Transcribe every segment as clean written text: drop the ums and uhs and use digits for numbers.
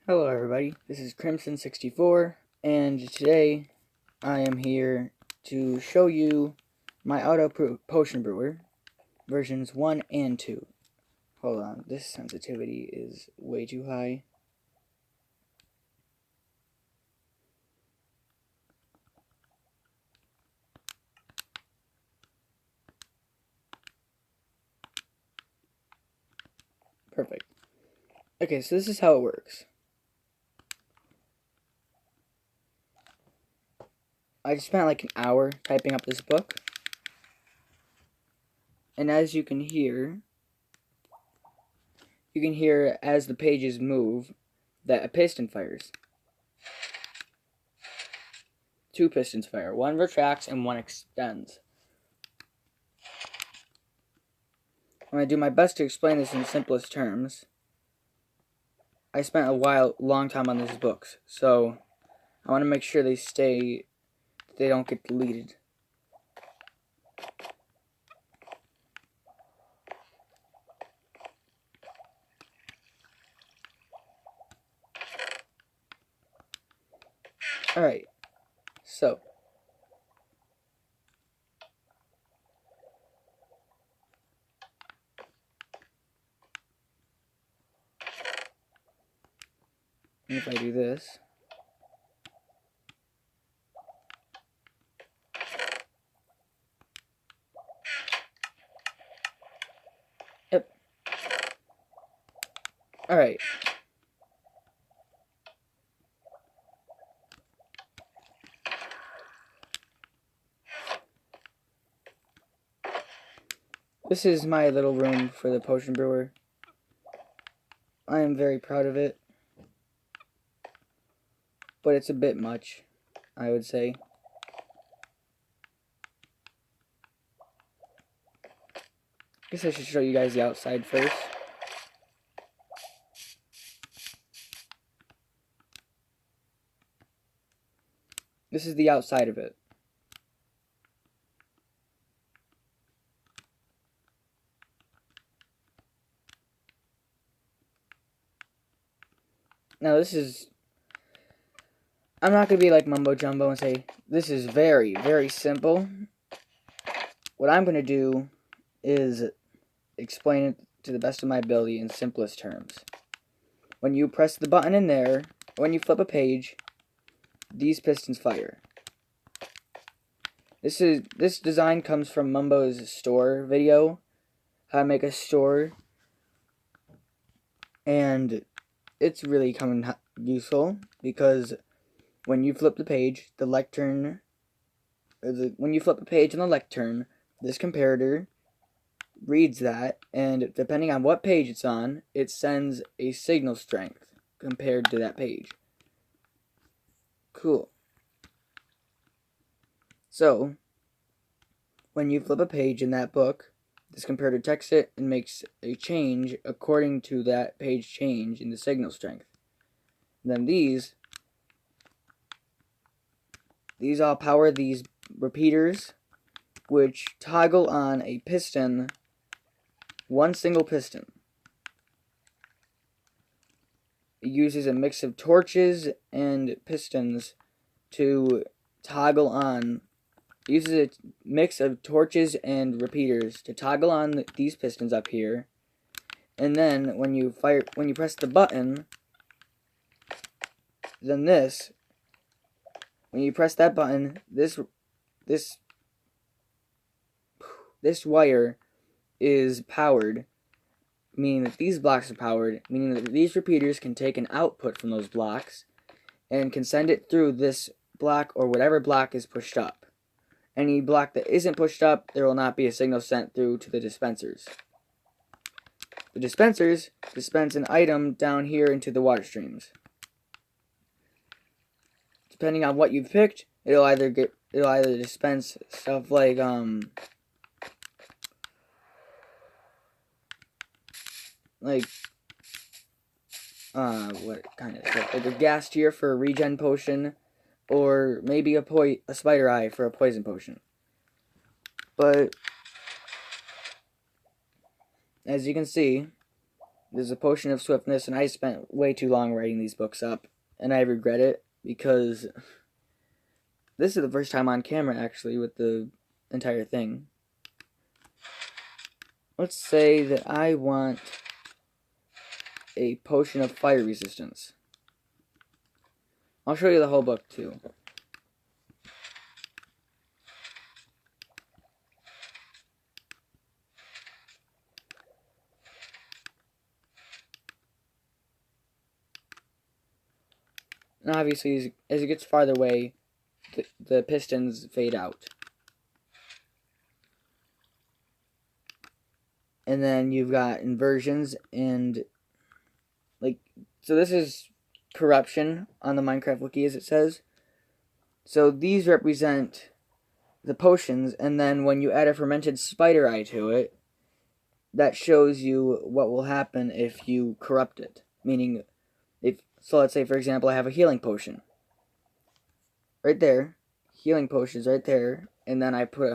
Hello everybody, this is Crimsn64, and today I am here to show you my auto potion brewer, versions 1 and 2. Hold on, this sensitivity is way too high. Perfect. Okay, so this is how it works. I just spent like an hour typing up this book, and as you can hear as the pages move that a piston fires. Two pistons fire, one retracts and one extends. I'm going to do my best to explain this in the simplest terms. I spent a long time on these books, so I want to make sure they don't get deleted. Alright, so if I do this, yep. Alright. This is my little room for the potion brewer. I am very proud of it, but it's a bit much, I would say. I guess I should show you guys the outside first. This is the outside of it. Now I'm not going to be like mumbo jumbo and say, this is very, very simple. What I'm going to do is explain it to the best of my ability in simplest terms. When you press the button in there, when you flip a page, these pistons fire. This design comes from Mumbo's store video, how to make a store, and it's really coming useful because when you flip the page, when you flip a page on the lectern, this comparator reads that, and depending on what page it's on, it sends a signal strength compared to that page. Cool. So, when you flip a page in that book, this comparator detects it and makes a change according to that page change in the signal strength. And then these all power these repeaters, which toggle on a piston, one single piston. It uses a mix of torches and pistons to toggle on. It uses a mix of torches and repeaters to toggle on these pistons up here. And then when you press the button, then when you press that button, this wire is powered, meaning that these blocks are powered, meaning that these repeaters can take an output from those blocks and can send it through this block or whatever block is pushed up. Any block that isn't pushed up, there will not be a signal sent through to the dispensers. The dispensers dispense an item down here into the water streams. Depending on what you've picked, it'll either dispense stuff like what kind of stuff? Like a gas tier for a regen potion, or maybe a spider eye for a poison potion. But as you can see, There's a potion of swiftness, and I spent way too long writing these books up, and I regret it because this is the first time on camera actually with the entire thing. Let's say that I want a potion of fire resistance. I'll show you the whole book too. And obviously, as it gets farther away, the pistons fade out. And then you've got inversions and, like, so this is corruption on the Minecraft wiki, as it says. So these represent the potions, and then when you add a fermented spider eye to it, that shows you what will happen if you corrupt it. Meaning, so let's say, for example, I have a healing potion. Right there. Healing potions right there. And then I put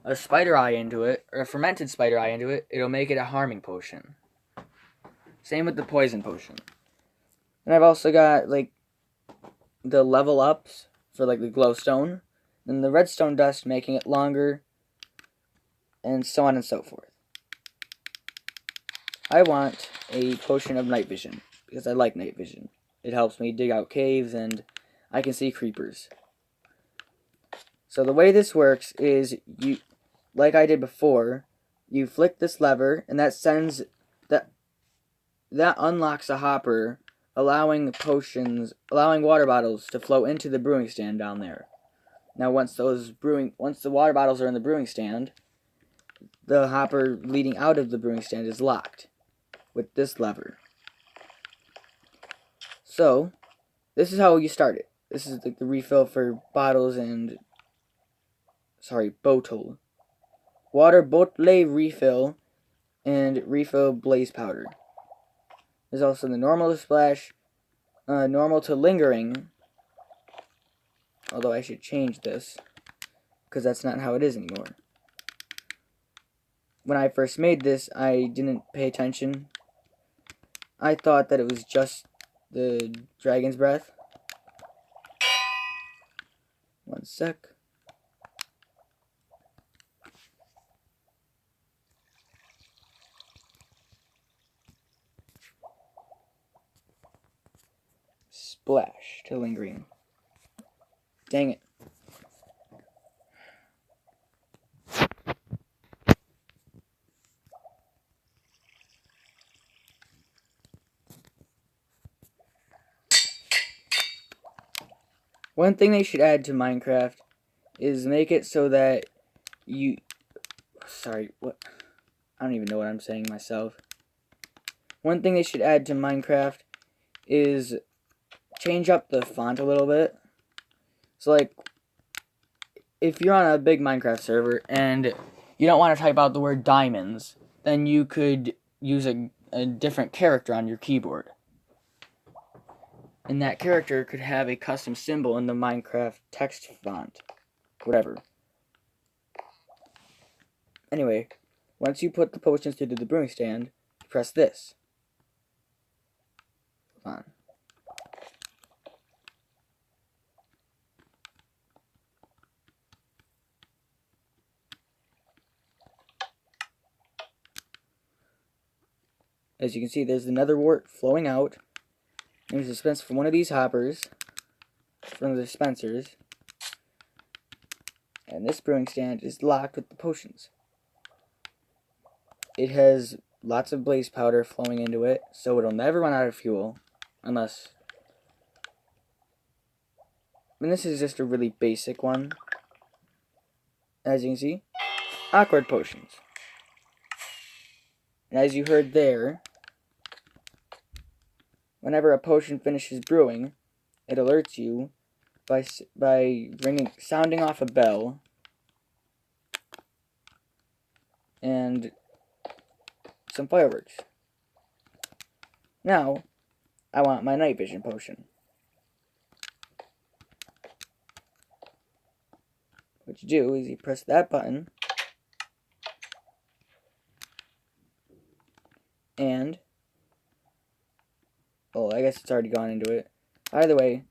a spider eye into it, or a fermented spider eye into it. It'll make it a harming potion. Same with the poison potion. And I've also got, like, the level ups for, like, the glowstone. And the redstone dust, making it longer. And so on and so forth. I want a potion of night vision, because I like night vision. It helps me dig out caves, and I can see creepers. So the way this works is, you, like I did before, you flick this lever, and that sends, that unlocks a hopper, allowing water bottles to flow into the brewing stand down there. Now once the water bottles are in the brewing stand, the hopper leading out of the brewing stand is locked with this lever. So, this is how you start it. This is like the refill for bottles and, bottle. Water bottle refill and refill blaze powder. There's also the normal to splash, normal to lingering, although I should change this, because that's not how it is anymore. When I first made this, I didn't pay attention. I thought that it was just the dragon's breath. One sec. Splash to lingering. Dang it. One thing they should add to Minecraft is make it so that you... what? I don't even know what I'm saying myself. One thing they should add to Minecraft is change up the font a little bit. So, like, if you're on a big Minecraft server and you don't want to type out the word diamonds, then you could use a different character on your keyboard. And that character could have a custom symbol in the Minecraft text font. Whatever. Anyway, once you put the potions into the brewing stand, press this. Hold on. As you can see, there's the nether wart flowing out. There's a dispenser from one of these hoppers, from the dispensers. And this brewing stand is locked with the potions. It has lots of blaze powder flowing into it, so it'll never run out of fuel, unless... And this is just a really basic one. As you can see, awkward potions. And as you heard there, whenever a potion finishes brewing, it alerts you by sounding off a bell and some fireworks. Now, I want my night vision potion. What you do is you press that button, and Oh, I guess it's already gone into it. Either way,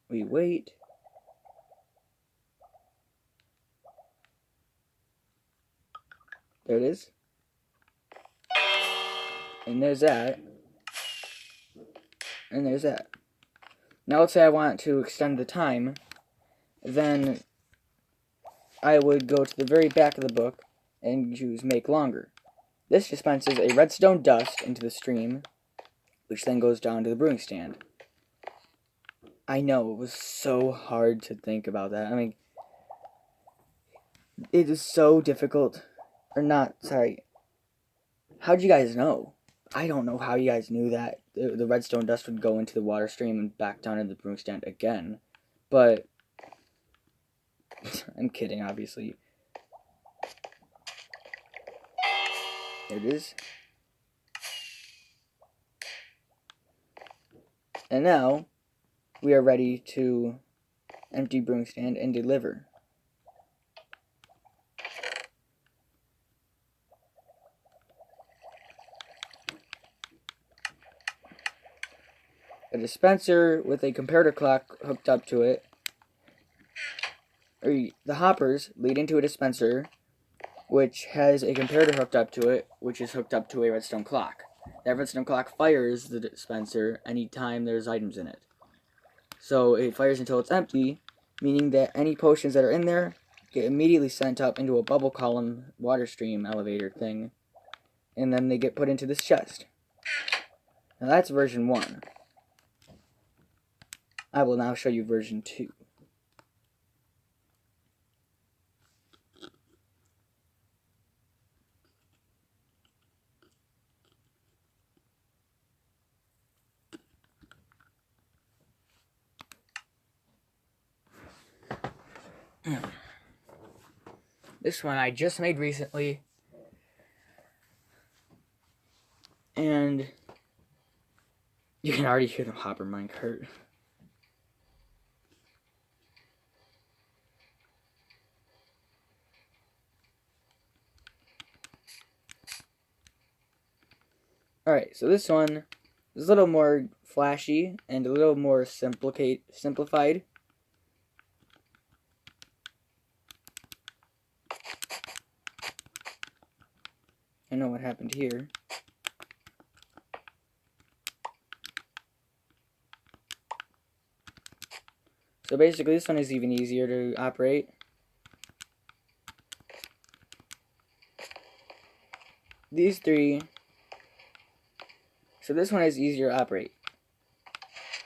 we wait. There it is. And there's that. And there's that. Now let's say I want to extend the time. Then I would go to the very back of the book and choose make longer. This dispenses a redstone dust into the stream, which then goes down to the brewing stand. I know, it was so hard to think about that. I mean, it is so difficult. Or not, sorry. How'd you guys know? I don't know how you guys knew that the redstone dust would go into the water stream and back down into the brewing stand again. But I'm kidding, obviously. There it is. And now, we are ready to empty brewing stand and deliver. A dispenser with a comparator clock hooked up to it. The hoppers lead into a dispenser which has a comparator hooked up to it, which is hooked up to a redstone clock. That redstone clock fires the dispenser anytime there's items in it. So it fires until it's empty, meaning that any potions that are in there get immediately sent up into a bubble column water stream elevator thing, and then they get put into this chest. Now that's version 1. I will now show you version 2. This one I just made recently, and you can already hear the hopper minecart. Alright, so this one is a little more flashy and a little more simplified. I know what happened here. So basically this one is even easier to operate. These three, so this one is easier to operate.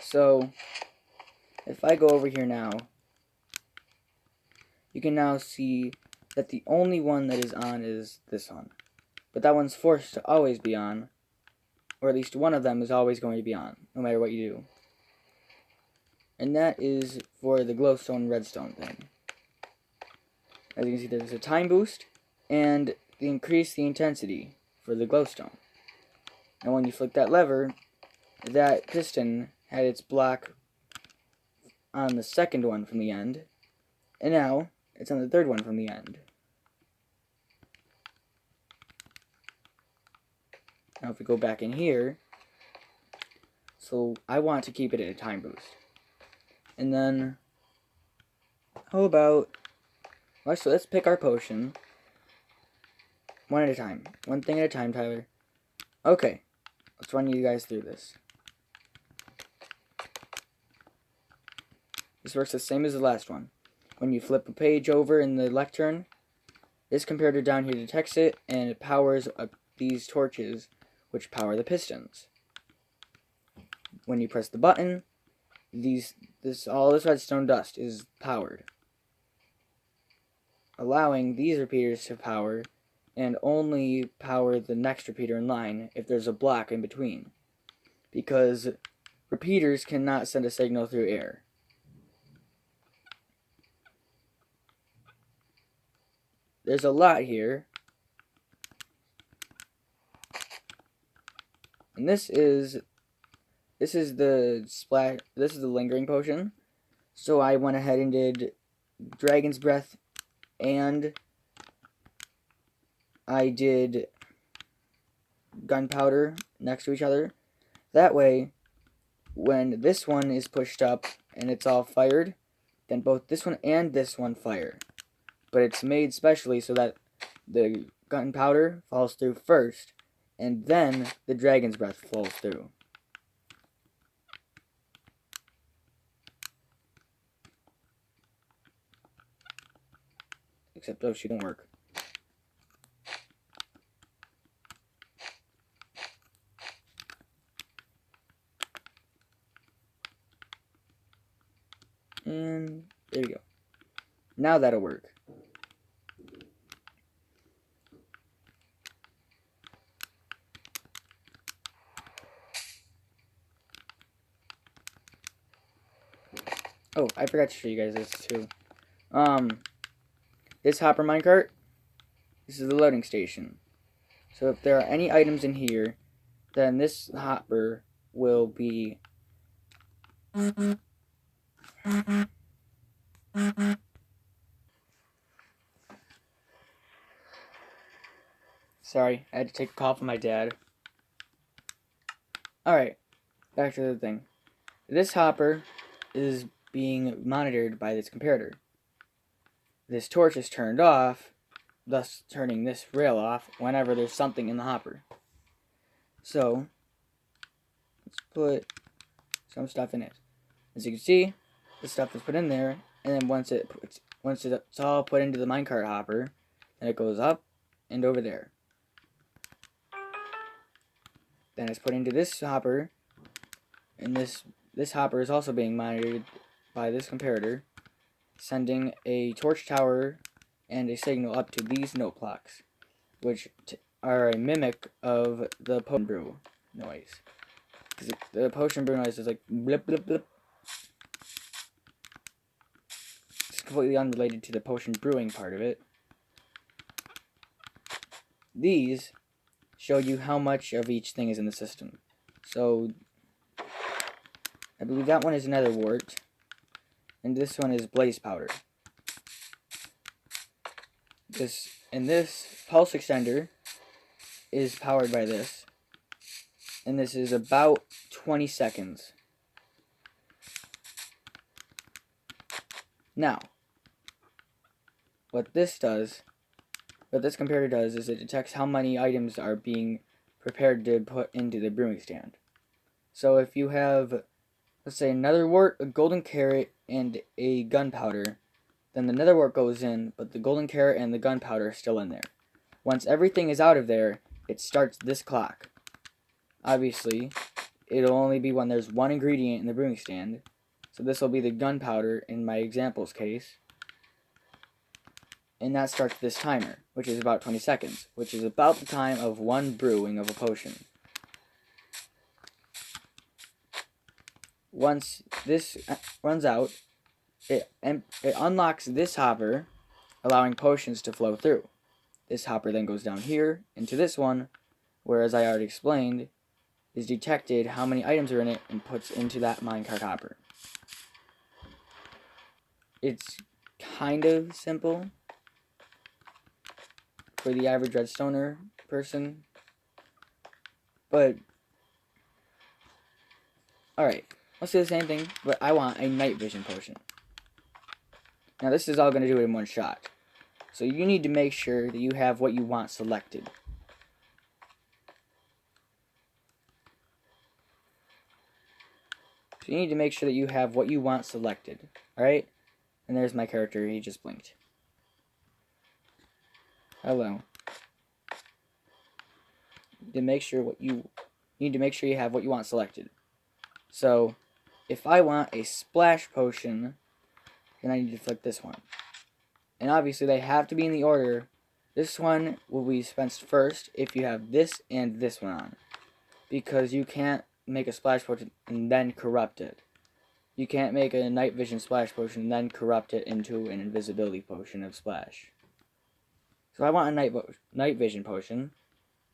So if I go over here now, you can now see that the only one that is on is this one. But that one's forced to always be on, or at least one of them is always going to be on, no matter what you do. And that is for the glowstone redstone thing. As you can see, there's a time boost, and increase the intensity for the glowstone. And when you flick that lever, that piston had its block on the second one from the end, and now it's on the third one from the end. Now if we go back in here, so I want to keep it at a time boost. And then, how about, well, so let's pick our potion. One at a time. One thing at a time, Tyler. Okay, let's run you guys through this. This works the same as the last one. When you flip a page over in the lectern, this comparator down here detects it, and it powers up these torches, which power the pistons. When you press the button, all this redstone dust is powered, allowing these repeaters to power, and only power the next repeater in line if there's a block in between, because repeaters cannot send a signal through air. There's a lot here, and this is the lingering potion. So I went ahead and did Dragon's Breath and I did gunpowder next to each other. That way, when this one is pushed up and it's all fired, then both this one and this one fire. But it's made specially so that the gunpowder falls through first, and then the Dragon's Breath falls through. Except those she don't work. And there you go. Now that'll work. Oh, I forgot to show you guys this too. This hopper minecart, this is the loading station. So if there are any items in here, then this hopper will be Sorry, I had to take a call from my dad. Alright, back to the thing. This hopper is being monitored by this comparator. This torch is turned off, thus turning this rail off whenever there's something in the hopper. So, let's put some stuff in it. As you can see, the stuff is put in there, and then once it's all put into the minecart hopper, then it goes up and over there. Then it's put into this hopper, and this hopper is also being monitored by this comparator, sending a torch tower and a signal up to these note blocks, which are a mimic of the potion brew noise. The potion brew noise is like blip blip blip. It's completely unrelated to the potion brewing part of it. These show you how much of each thing is in the system. So, I believe that one is nether wart, and this one is blaze powder. This pulse extender is powered by this, and this is about 20 seconds. Now, what this comparator does is it detects how many items are being prepared to put into the brewing stand. So if you have, let's say, nether wart, a golden carrot, and a gunpowder, then the nether wart goes in, but the golden carrot and the gunpowder are still in there. Once everything is out of there, it starts this clock. Obviously, it'll only be when there's one ingredient in the brewing stand. So this will be the gunpowder in my example's case. And that starts this timer, which is about 20 seconds, which is about the time of one brewing of a potion. Once this runs out, it unlocks this hopper, allowing potions to flow through. This hopper then goes down here into this one, where, as I already explained, is detected how many items are in it and puts into that minecart hopper. It's kind of simple for the average redstoner person, but alright, let's do the same thing, but I want a night vision potion. Now this is all going to do it in one shot, so you need to make sure that you have what you want selected. So you need to make sure that you have what you want selected, alright? And there's my character, he just blinked. Hello. You need to make sure you have what you want selected. So, if I want a splash potion, then I need to flick this one. And obviously they have to be in the order. This one will be dispensed first if you have this and this one on. Because you can't make a splash potion and then corrupt it. You can't make a night vision splash potion and then corrupt it into an invisibility potion of splash. So I want a night vision potion,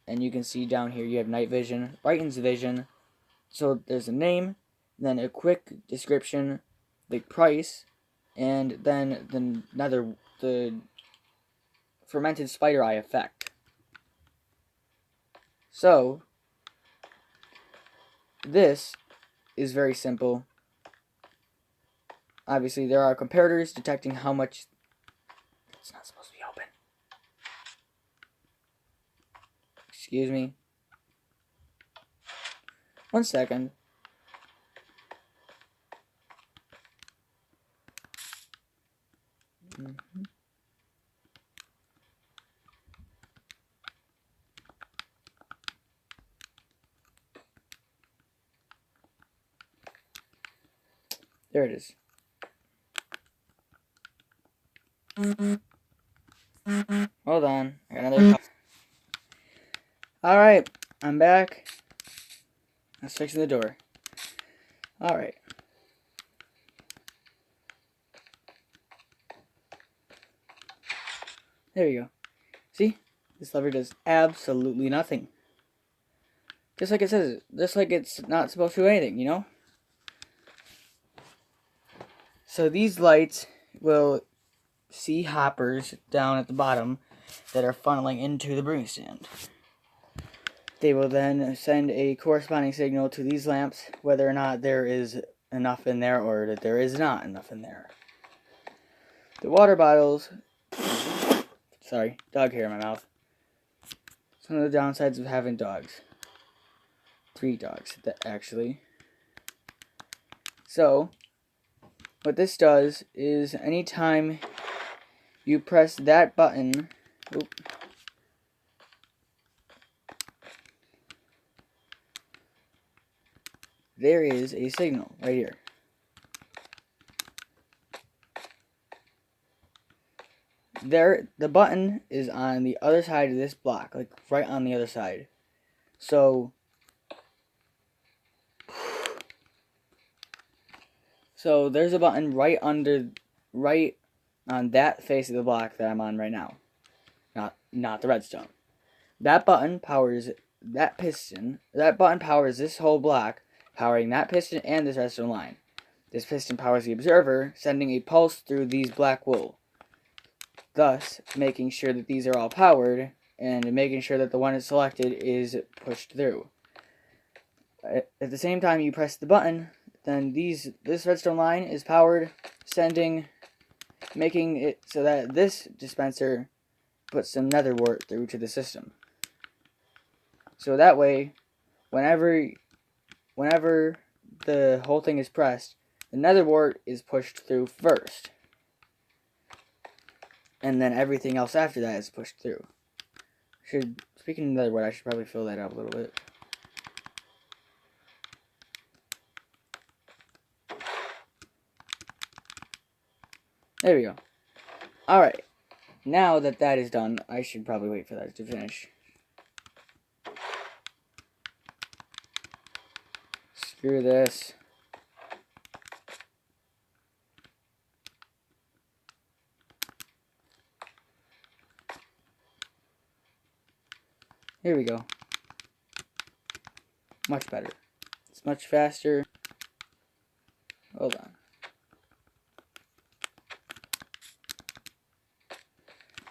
and you can see down here you have night vision, brightens vision. So there's a name, then a quick description, the price, and then the fermented spider eye effect. So this is very simple. Obviously, there are comparators detecting how much. It's not supposed to be open. Excuse me. 1 second. There it is. Hold on. I got another call. Alright, I'm back. I was fixing the door. Alright. There you go. See? This lever does absolutely nothing. Just like it says, just like it's not supposed to do anything, you know? So these lights will see hoppers down at the bottom that are funneling into the brewing stand. They will then send a corresponding signal to these lamps whether or not there is enough in there or that there is not enough in there. The water bottles, sorry, dog hair in my mouth. Some of the downsides of having dogs. 3 dogs, actually. So, what this does is anytime you press that button, there is a signal right here. There, the button is on the other side of this block, like right on the other side. So there's a button right on that face of the block that I'm on right now. Not the redstone. That button powers that piston. That button powers this whole block, powering that piston and this redstone line. This piston powers the observer, sending a pulse through these black wool, thus making sure that these are all powered and making sure that the one that's selected is pushed through. At the same time you press the button, then this redstone line is powered, making it so that this dispenser puts some nether wart through to the system. So that way, whenever the whole thing is pressed, the nether wart is pushed through first. And then everything else after that is pushed through. Speaking of nether wart, I should probably fill that up a little bit. There we go. Alright. Now that that is done, I should probably wait for that to finish. Screw this. Here we go. Much better. It's much faster. Hold on.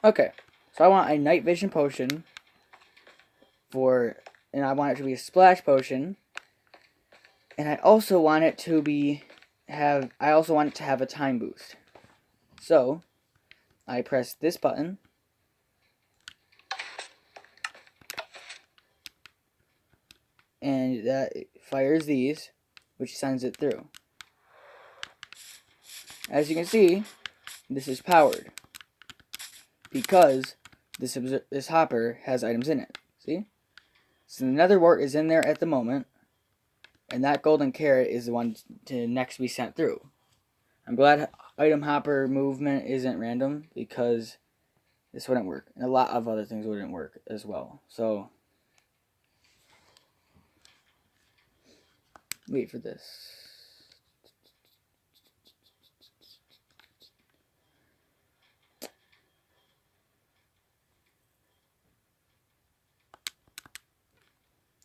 Okay, so I want a night vision potion and I want it to be a splash potion, and I also want it to have a time boost. So I press this button, and that fires these, which sends it through. As you can see, this is powered because this hopper has items in it. See? So the nether wart is in there at the moment, and that golden carrot is the one to next be sent through. I'm glad item hopper movement isn't random, because this wouldn't work. And a lot of other things wouldn't work as well. So, wait for this.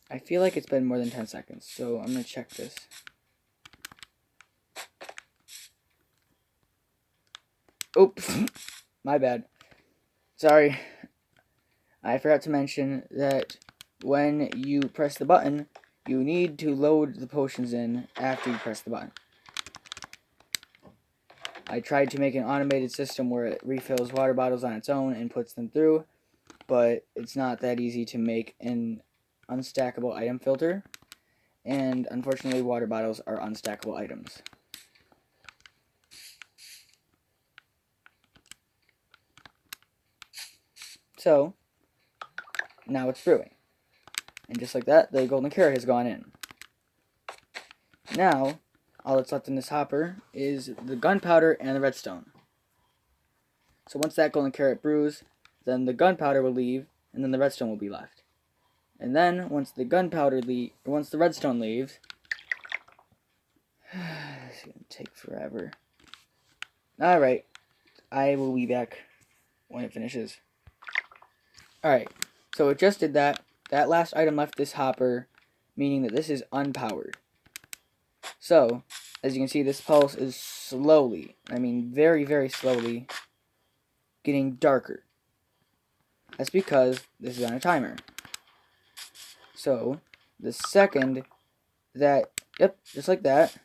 I feel like it's been more than 10 seconds, so I'm going to check this. Oops, my bad. Sorry. I forgot to mention that when you press the button, you need to load the potions in after you press the button. I tried to make an automated system where it refills water bottles on its own and puts them through, but it's not that easy to make an unstackable item filter, and unfortunately water bottles are unstackable items. So, now it's brewing. And just like that, the golden carrot has gone in. Now, all that's left in this hopper is the gunpowder and the redstone. So once that golden carrot brews, then the gunpowder will leave, and then the redstone will be left. And then, once the redstone leaves, it's going to take forever. Alright, I will be back when it finishes. Alright, so it just did that. That last item left this hopper, meaning that this is unpowered. So, as you can see, this pulse is slowly, I mean very, very slowly, getting darker. That's because this is on a timer. So, the second that, yep, just like that,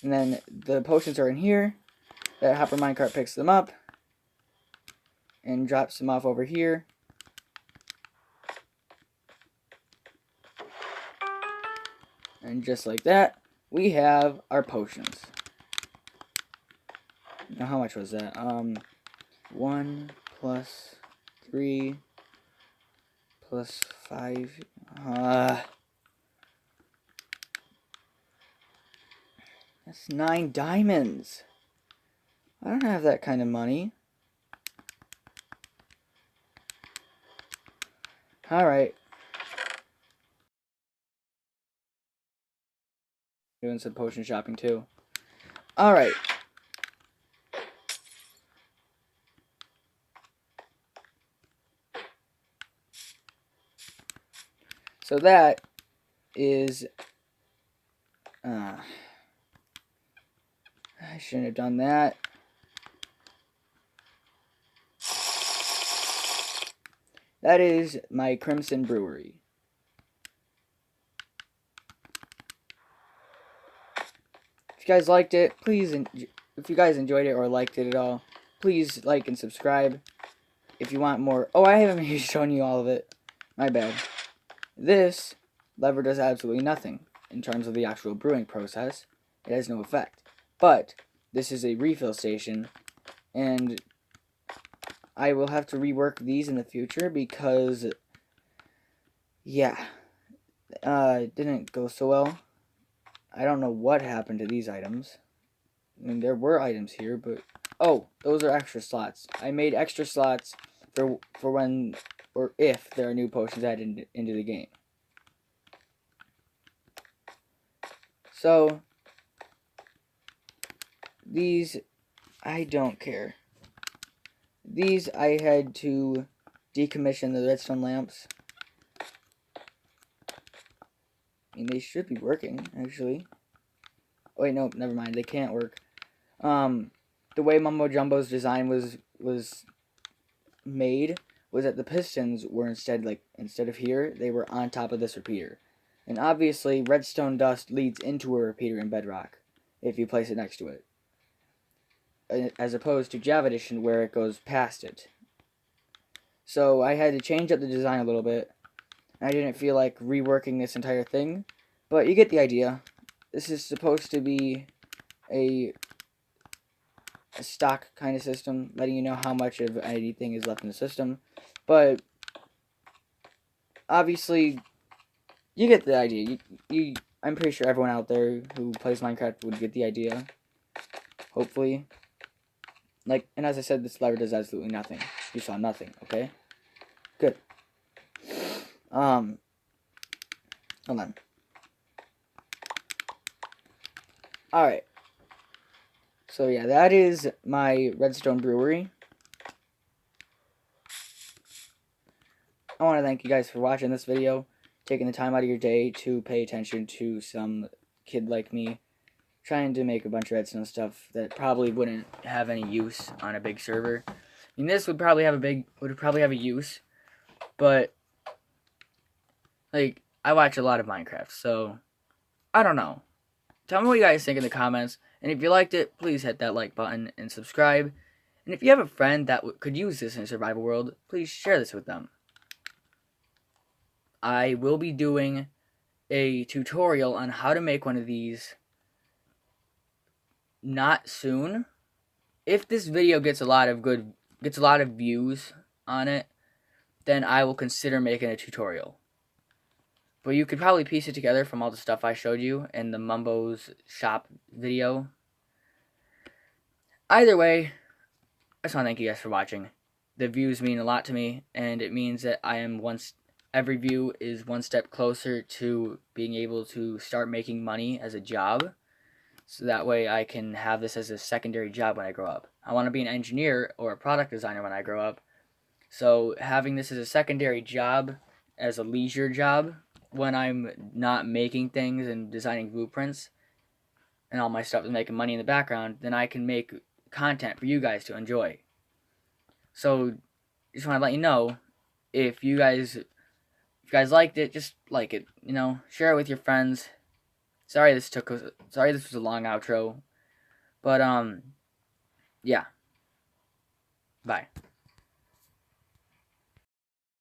and then the potions are in here, that hopper minecart picks them up, and drops them off over here. And just like that, we have our potions. Now, how much was that? 1 plus 3 plus 5. That's 9 diamonds. I don't have that kind of money. Alright. Doing some potion shopping too. Alright. So that is... I shouldn't have done that. That is my Crimsn Brewery. If you guys liked it, please, if you guys enjoyed it or liked it at all, please like and subscribe. If you want more, oh, I haven't even shown you all of it. My bad. This lever does absolutely nothing in terms of the actual brewing process. It has no effect. But this is a refill station, and I will have to rework these in the future because, yeah, it didn't go so well. I don't know what happened to these items. I mean, there were items here, but... Oh, those are extra slots. I made extra slots for when, or if, there are new potions added into the game. So, these, I don't care. These, I had to decommission the redstone lamps. I mean, they should be working, actually. Oh, wait, no, never mind. They can't work. The way Mumbo Jumbo's design was made was that the pistons were instead of here, they were on top of this repeater. And obviously, redstone dust leads into a repeater in Bedrock if you place it next to it, as opposed to Java Edition where it goes past it. So I had to change up the design a little bit. I didn't feel like reworking this entire thing, but you get the idea. This is supposed to be a stock kind of system, letting you know how much of anything is left in the system. But obviously, you get the idea. I'm pretty sure everyone out there who plays Minecraft would get the idea. Hopefully. And as I said, this lever does absolutely nothing. You saw nothing, okay? Good. Hold on. Alright. So yeah, that is my redstone brewery. I want to thank you guys for watching this video, taking the time out of your day to pay attention to some kid like me. trying to make a bunch of redstone stuff that probably wouldn't have any use on a big server. I mean, this would probably have a use, but like I watch a lot of Minecraft, so I don't know. Tell me what you guys think in the comments, and if you liked it, please hit that like button and subscribe. And if you have a friend that could use this in a survival world, please share this with them. I will be doing a tutorial on how to make one of these not soon. If this video gets a lot of views on it, then I will consider making a tutorial. But you could probably piece it together from all the stuff I showed you in the Mumbo's shop video. Either way, I just want to thank you guys for watching. The views mean a lot to me, and it means that every view is one step closer to being able to start making money as a job. So that way I can have this as a secondary job when I grow up. I want to be an engineer or a product designer when I grow up. So having this as a secondary job, as a leisure job, when I'm not making things and designing blueprints and all my stuff is making money in the background, then I can make content for you guys to enjoy. So just want to let you know, if you guys liked it, just like it, share it with your friends. Sorry this was a long outro, but yeah. Bye.